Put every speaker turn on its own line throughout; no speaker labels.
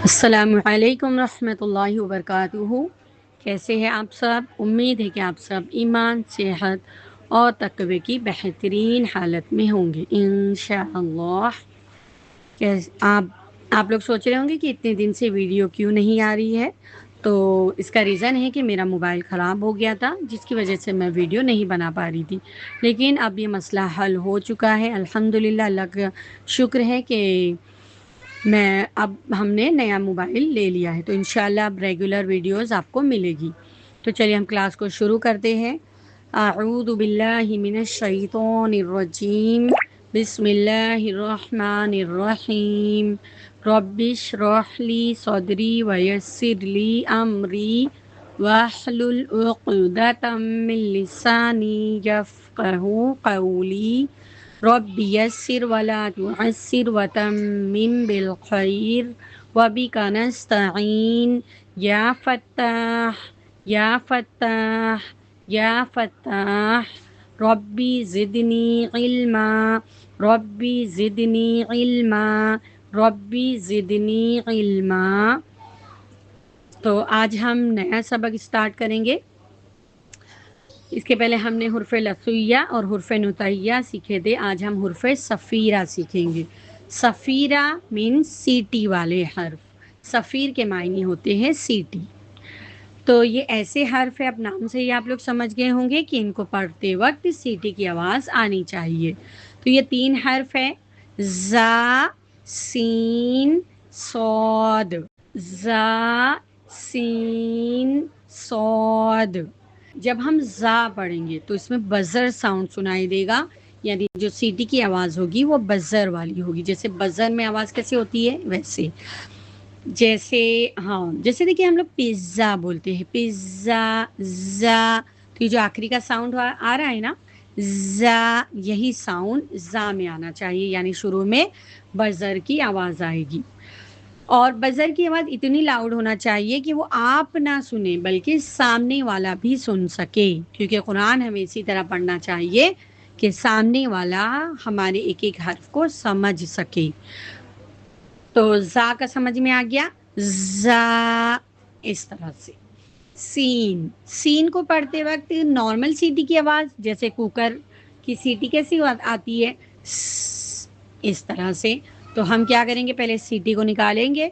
السلام علیکم رحمۃ اللہ وبرکاتہ۔ کیسے ہیں آپ سب؟ امید ہے کہ آپ سب ایمان، صحت اور تقوی کی بہترین حالت میں ہوں گے انشاءاللہ۔ آپ لوگ سوچ رہے ہوں گے کہ اتنے دن سے ویڈیو کیوں نہیں آ رہی ہے، تو اس کا ریزن ہے کہ میرا موبائل خراب ہو گیا تھا، جس کی وجہ سے میں ویڈیو نہیں بنا پا رہی تھی۔ لیکن اب یہ مسئلہ حل ہو چکا ہے الحمدللہ، اللہ کا شکر ہے کہ اب ہم نے نیا موبائل لے لیا ہے، تو انشاءاللہ اب ریگولر ویڈیوز آپ کو ملے گی۔ تو چلیے ہم کلاس کو شروع کرتے ہیں۔ اعوذ باللہ من الشیطان الرجیم، بسم اللہ الرحمن الرحیم، رب اشرح لی صدری ویسر لی امری واحلل عقدۃ من لسانی یفقہوا قولی، رب یسر ولا تعسر وتمم بالخیر وبک نستعین یا فتاح یا فتاح یا فتاح، ربی زدنی علما، ربی زدنی علما، ربی زدنی علما۔ تو آج ہم نیا سبق اسٹارٹ کریں گے۔ اس کے پہلے ہم نے حرف لثویہ اور حرف نطعیہ سیکھے تھے، آج ہم حرف صفیرہ سیکھیں گے۔ صفیرہ مین سیٹی والے حرف، صفیر کے معنی ہوتے ہیں سیٹی۔ تو یہ ایسے حرف ہے، اب نام سے ہی آپ لوگ سمجھ گئے ہوں گے کہ ان کو پڑھتے وقت سیٹی کی آواز آنی چاہیے۔ تو یہ 3 حرف ہے، زا، سین، صاد۔ زا، سین، صاد۔ جب ہم زا پڑھیں گے تو اس میں بزر ساؤنڈ سنائی دے گا، یعنی جو سیٹی کی آواز ہوگی وہ بزر والی ہوگی، جیسے بزر میں آواز کیسے ہوتی ہے ویسے۔ جیسے دیکھیے ہم لوگ پیزا بولتے ہیں، پیزا، زا، تو یہ جو آخری کا ساؤنڈ آ رہا ہے نا، زا، یہی ساؤنڈ زا میں آنا چاہیے، یعنی شروع میں بزر کی آواز آئے گی۔ اور بزر کی آواز اتنی لاؤڈ ہونا چاہیے کہ وہ آپ نہ سنیں بلکہ سامنے والا بھی سن سکے، کیونکہ قرآن ہمیں اسی طرح پڑھنا چاہیے کہ سامنے والا ہمارے ایک ایک حرف کو سمجھ سکے۔ تو زا کا سمجھ میں آ گیا، زا، اس طرح سے۔ سین، سین کو پڑھتے وقت نارمل سیٹی کی آواز، جیسے کوکر کی سیٹی کیسی آتی ہے، اس طرح سے۔ تو ہم کیا کریں گے، پہلے سیٹی کو نکالیں گے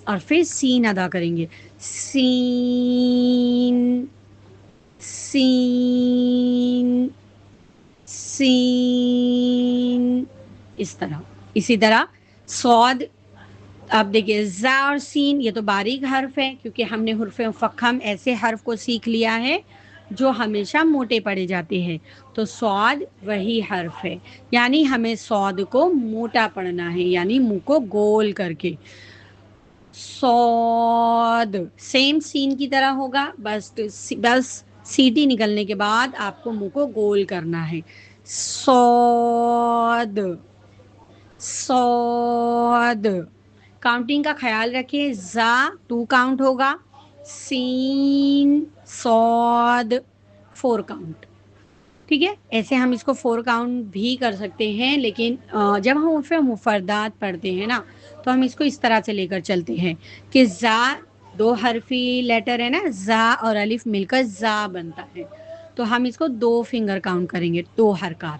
اور پھر سین ادا کریں گے، سین، سین، سین، اس طرح۔ اسی طرح صاد، اب دیکھیے زا اور سین یہ تو باریک حرف ہے، کیونکہ ہم نے حرف مفخم ایسے حرف کو سیکھ لیا ہے جو ہمیشہ موٹے پڑے جاتے ہیں، تو صاد وہی حرف ہے، یعنی ہمیں صاد کو موٹا پڑھنا ہے، یعنی منہ کو گول کر کے۔ صاد سیم سین کی طرح ہوگا، بس سیٹی نکلنے کے بعد آپ کو منہ کو گول کرنا ہے۔ صاد، صاد۔ کاؤنٹنگ کا خیال رکھیں، زا 2 کاؤنٹ ہوگا، سین، صاد 4 کاؤنٹ، ٹھیک ہے۔ ایسے ہم اس کو 4 کاؤنٹ بھی کر سکتے ہیں، لیکن جب ہم حروف مفردات پڑھتے ہیں نا تو ہم اس کو اس طرح سے لے کر چلتے ہیں کہ زا 2 حرفی لیٹر ہے نا، زا اور الف مل کر زا بنتا ہے، تو ہم اس کو 2 فنگر کاؤنٹ کریں گے، 2 حرکات۔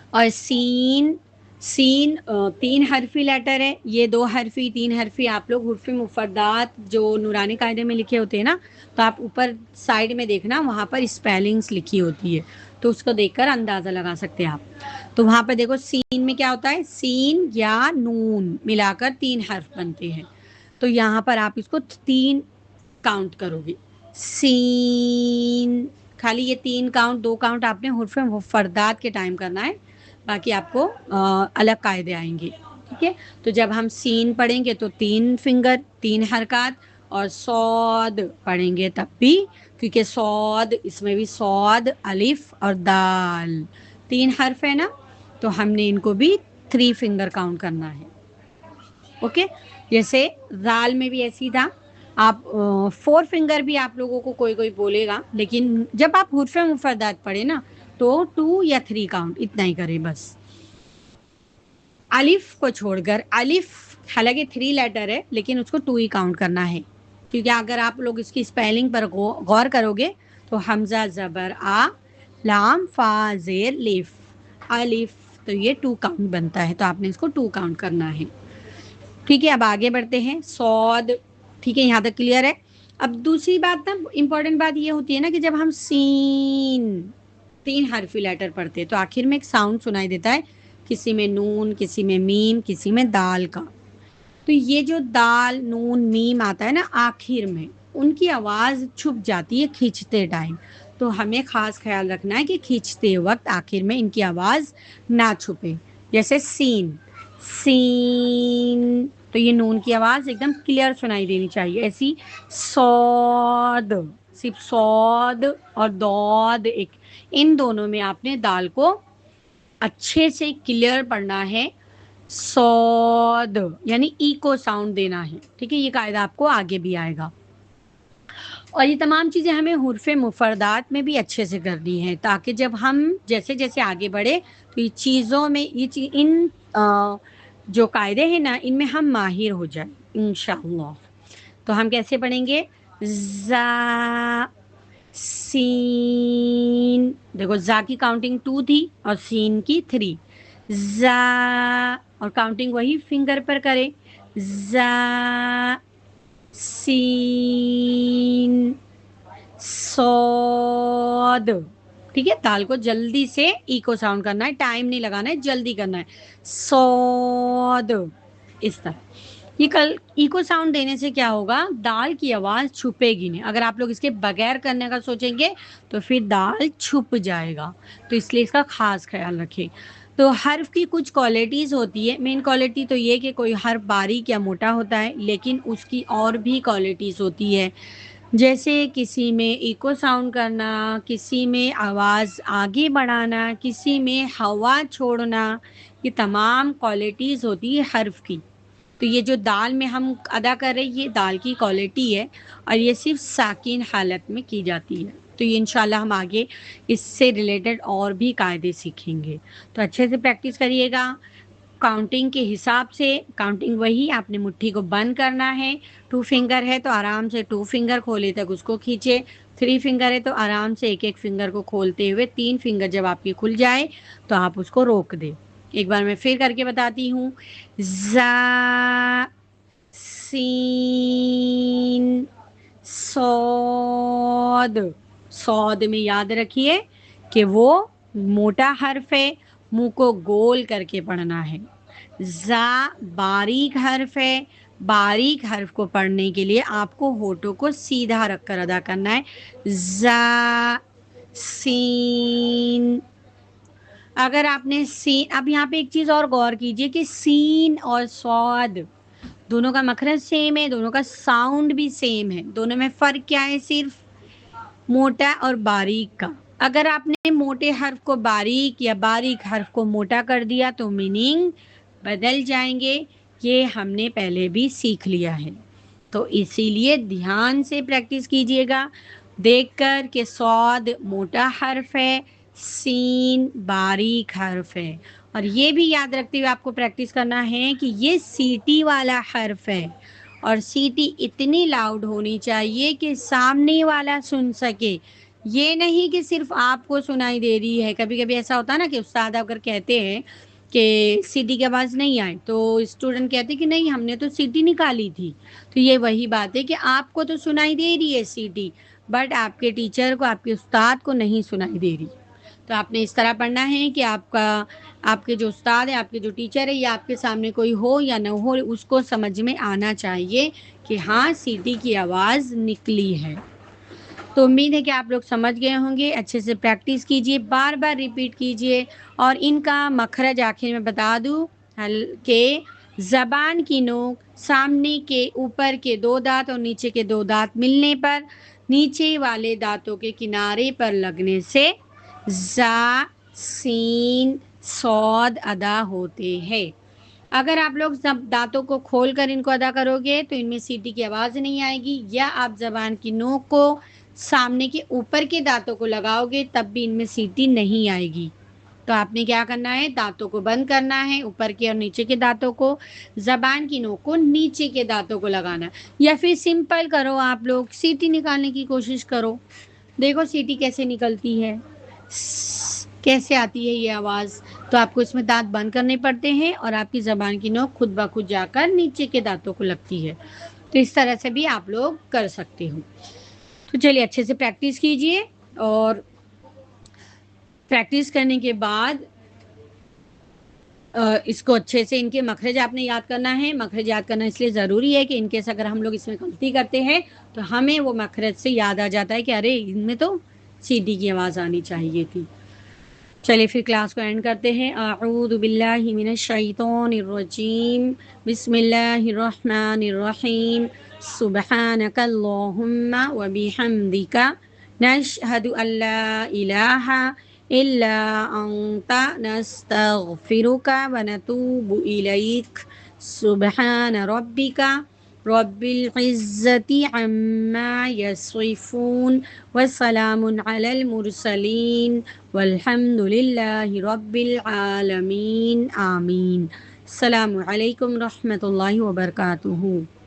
اور سین، سین 3 حرفی لیٹر ہے، یہ 2 حرفی 3 حرفی آپ لوگ حروف مفردات جو نورانی قاعدے میں لکھے ہوتے ہیں نا، تو آپ اوپر سائڈ میں دیکھنا، وہاں پر اسپیلنگز لکھی ہوتی ہے، تو اس کو دیکھ کر اندازہ لگا سکتے ہیں آپ۔ تو وہاں پہ دیکھو سین میں کیا ہوتا ہے، سین یا نون ملا کر 3 حرف بنتے ہیں، تو یہاں پر آپ اس کو 3 کاؤنٹ کرو گے، سین۔ خالی یہ 3 کاؤنٹ 2 کاؤنٹ آپ نے حروف مفردات کے ٹائم کرنا ہے، باقی آپ کو الگ قاعدے آئیں گے، ٹھیک ہے۔ تو جب ہم سین پڑھیں گے تو 3 فنگر 3 حرکات، اور صاد پڑھیں گے تب بھی، کیونکہ صاد اس میں بھی صاد، الف اور دال 3 حرف ہے نا، تو ہم نے ان کو بھی 3 فنگر کاؤنٹ کرنا ہے، اوکے۔ جیسے دال میں بھی ایسی تھا، آپ 4 فنگر بھی آپ لوگوں کو کوئی بولے گا، لیکن جب آپ حروف مفردات پڑھیں نا تو 2 یا 3 کاؤنٹ اتنا ہی کریں بس۔ الف کو چھوڑ کر، الف حالانکہ 3 لیٹر ہے لیکن اس کو 2 ہی کاؤنٹ کرنا ہے، کیونکہ اگر آپ لوگ اس کی اسپیلنگ پر غور کرو گے تو حمزہ زبر آ، لام فا زیر لیف، الف، تو یہ 2 کاؤنٹ بنتا ہے، تو آپ نے اس کو 2 کاؤنٹ کرنا ہے۔ ٹھیک ہے، اب آگے بڑھتے ہیں، صاد، ٹھیک ہے یہاں تک کلیئر ہے۔ اب دوسری بات نا، امپورٹنٹ بات یہ ہوتی ہے نا کہ جب ہم سین 3 حرفی لیٹر پڑھتے تو آخر میں ایک ساؤنڈ سنائی دیتا ہے، کسی میں نون، کسی میں میم، کسی میں دال کا۔ تو یہ جو دال نون میم آتا ہے نا آخر میں، ان کی آواز چھپ جاتی ہے کھینچتے ٹائم، تو ہمیں خاص خیال رکھنا ہے کہ کھینچتے وقت آخر میں ان کی آواز نہ چھپے۔ جیسے سین، سین، تو یہ نون کی آواز ایک دم کلیئر سنائی دینی چاہیے، ایسی صاد، صرف صاد اور دود، ایک ان دونوں میں آپ نے دال کو اچھے سے کلیئر پڑھنا ہے، صاد یعنی ای کو ساؤنڈ دینا ہے، ٹھیک ہے، یہ قاعدہ آپ کو آگے بھی آئے گا۔ اور یہ تمام چیزیں ہمیں حروف مفردات میں بھی اچھے سے کرنی ہے، تاکہ جب ہم جیسے جیسے آگے بڑھے تو یہ چیزوں میں ان جو قاعدے ہیں نا ان میں ہم ماہر ہو جائیں انشاءاللہ۔ تو ہم کیسے پڑھیں گے؟ زا، سین، دیکھو زا کی کاؤنٹنگ 2 تھی اور سین کی 3، زا، اور کاؤنٹنگ وہی فنگر پر کرے، زا، سین، صاد، ٹھیک ہے، دال کو جلدی سے ای کو ساؤنڈ کرنا ہے، ٹائم نہیں لگانا ہے، جلدی کرنا ہے، صاد، اس طرح۔ یہ کل ای کو ساؤنڈ دینے سے کیا ہوگا، دال کی آواز چھپے گی نہیں۔ اگر آپ لوگ اس کے بغیر کرنے کا سوچیں گے تو پھر دال چھپ جائے گا، تو اس لیے اس کا خاص خیال رکھیں۔ تو حرف کی کچھ کوالٹیز ہوتی ہے، مین کوالٹی تو یہ کہ کوئی حرف باریک یا موٹا ہوتا ہے، لیکن اس کی اور بھی کوالٹیز ہوتی ہے، جیسے کسی میں ایکو ساؤنڈ کرنا، کسی میں آواز آگے بڑھانا، کسی میں ہوا چھوڑنا، یہ تمام کوالٹیز ہوتی ہے حرف کی۔ تو یہ جو دال میں ہم ادا کر رہے ہیں یہ دال کی کوالٹی ہے، اور یہ صرف ساکن حالت میں کی جاتی ہے۔ تو یہ انشاءاللہ ہم آگے اس سے ریلیٹڈ اور بھی قاعدے سیکھیں گے، تو اچھے سے پریکٹس کریے گا۔ کاؤنٹنگ کے حساب سے، کاؤنٹنگ وہی آپ نے مٹھی کو بند کرنا ہے، 2 فنگر ہے تو آرام سے 2 فنگر کھولے تک اس کو کھینچے، 3 فنگر ہے تو آرام سے ایک ایک فنگر کو کھولتے ہوئے 3 فنگر جب آپ کی کھل جائے تو آپ اس کو روک دیں۔ ایک بار میں پھر کر کے بتاتی ہوں، زا، سین، صاد، صاد میں یاد رکھیے کہ وہ موٹا حرف ہے، منہ کو گول کر کے پڑھنا ہے۔ زا باریک حرف ہے، باریک حرف کو پڑھنے کے لیے آپ کو ہونٹوں کو سیدھا رکھ کر ادا کرنا ہے، زا، سین۔ اگر آپ نے سین، اب یہاں پہ ایک چیز اور غور کیجئے کہ سین اور صاد دونوں کا مخرج سیم ہے، دونوں کا ساؤنڈ بھی سیم ہے، دونوں میں فرق کیا ہے؟ صرف موٹا اور باریک کا۔ اگر آپ نے موٹے حرف کو باریک یا باریک حرف کو موٹا کر دیا تو میننگ بدل جائیں گے، یہ ہم نے پہلے بھی سیکھ لیا ہے، تو اسی لیے دھیان سے پریکٹس کیجئے گا، دیکھ کر کہ صاد موٹا حرف ہے، سین باریک حرف ہے، اور یہ بھی یاد رکھتے ہوئے آپ کو پریکٹس کرنا ہے کہ یہ سیٹی والا حرف ہے، اور سیٹی اتنی لاؤڈ ہونی چاہیے کہ سامنے والا سن سکے، یہ نہیں کہ صرف آپ کو سنائی دے رہی ہے۔ کبھی کبھی ایسا ہوتا ہے نا کہ استاد اگر کہتے ہیں کہ سیٹی کی آواز نہیں آئے تو اسٹوڈنٹ کہتے کہ نہیں ہم نے تو سیٹی نکالی تھی، تو یہ وہی بات ہے کہ آپ کو تو سنائی دے رہی ہے سیٹی، بٹ آپ کے ٹیچر کو، آپ کے استاد کو نہیں سنائی دے رہی۔ تو آپ نے اس طرح پڑھنا ہے کہ آپ کے جو استاد ہے، آپ کے جو ٹیچر ہے، یا آپ کے سامنے کوئی ہو یا نہ ہو، اس کو سمجھ میں آنا چاہیے کہ ہاں سیٹی کی آواز نکلی ہے۔ تو امید ہے کہ آپ لوگ سمجھ گئے ہوں گے، اچھے سے پریکٹس کیجئے، بار بار ریپیٹ کیجئے، اور ان کا مخرج آخر میں بتا دوں کہ زبان کی نوک سامنے کے اوپر کے 2 دانت اور نیچے کے 2 دانت ملنے پر نیچے والے دانتوں کے کنارے پر لگنے سے زا، سین، صاد ادا ہوتے ہیں۔ اگر آپ لوگ دانتوں کو کھول کر ان کو ادا کرو گے تو ان میں سیٹی کی آواز نہیں آئے گی، یا آپ زبان کی نوک کو سامنے کے اوپر کے دانتوں کو لگاؤ گے تب بھی ان میں سیٹی نہیں آئے گی۔ تو آپ نے کیا کرنا ہے، دانتوں کو بند کرنا ہے، اوپر کے اور نیچے کے دانتوں کو، زبان کی نوک کو نیچے کے دانتوں کو لگانا ہے، یا پھر سمپل کرو، آپ لوگ سیٹی نکالنے کی کوشش کرو. دیکھو سیٹی کیسے نکلتی ہے، کیسے آتی ہے یہ آواز. تو آپ کو اس میں دانت بند کرنے پڑتے ہیں اور آپ کی زبان کی نوک خود بخود جا کر نیچے کے دانتوں کو لگتی ہے. تو اس طرح سے بھی آپ لوگ کر سکتے ہو. تو چلیے اچھے سے پریکٹس کیجئے، اور پریکٹس کرنے کے بعد اس کو اچھے سے ان کے مخرج آپ نے یاد کرنا ہے. مخرج یاد کرنا اس لیے ضروری ہے کہ ان کیس اگر ہم لوگ اس میں غلطی کرتے ہیں تو ہمیں وہ مخرج سے یاد آ جاتا ہے کہ ارے ان میں تو سیٹی کی آواز آنی چاہیے تھی. چلیے پھر کلاس کو اینڈ کرتے ہیں. اعوذ باللہ من الشیطان الرجیم، بسم اللہ الرحمن الرحیم، سبحانک اللہم وبحمدک، نشہد ان لا الہ الا انت، نستغفرک ونتوب الیک، سبحان ربک رب العزة عما يصفون، وسلام على المرسلين، والحمد لله رب العالمين، آمین. السلام علیکم رحمۃ اللہ وبرکاتہ.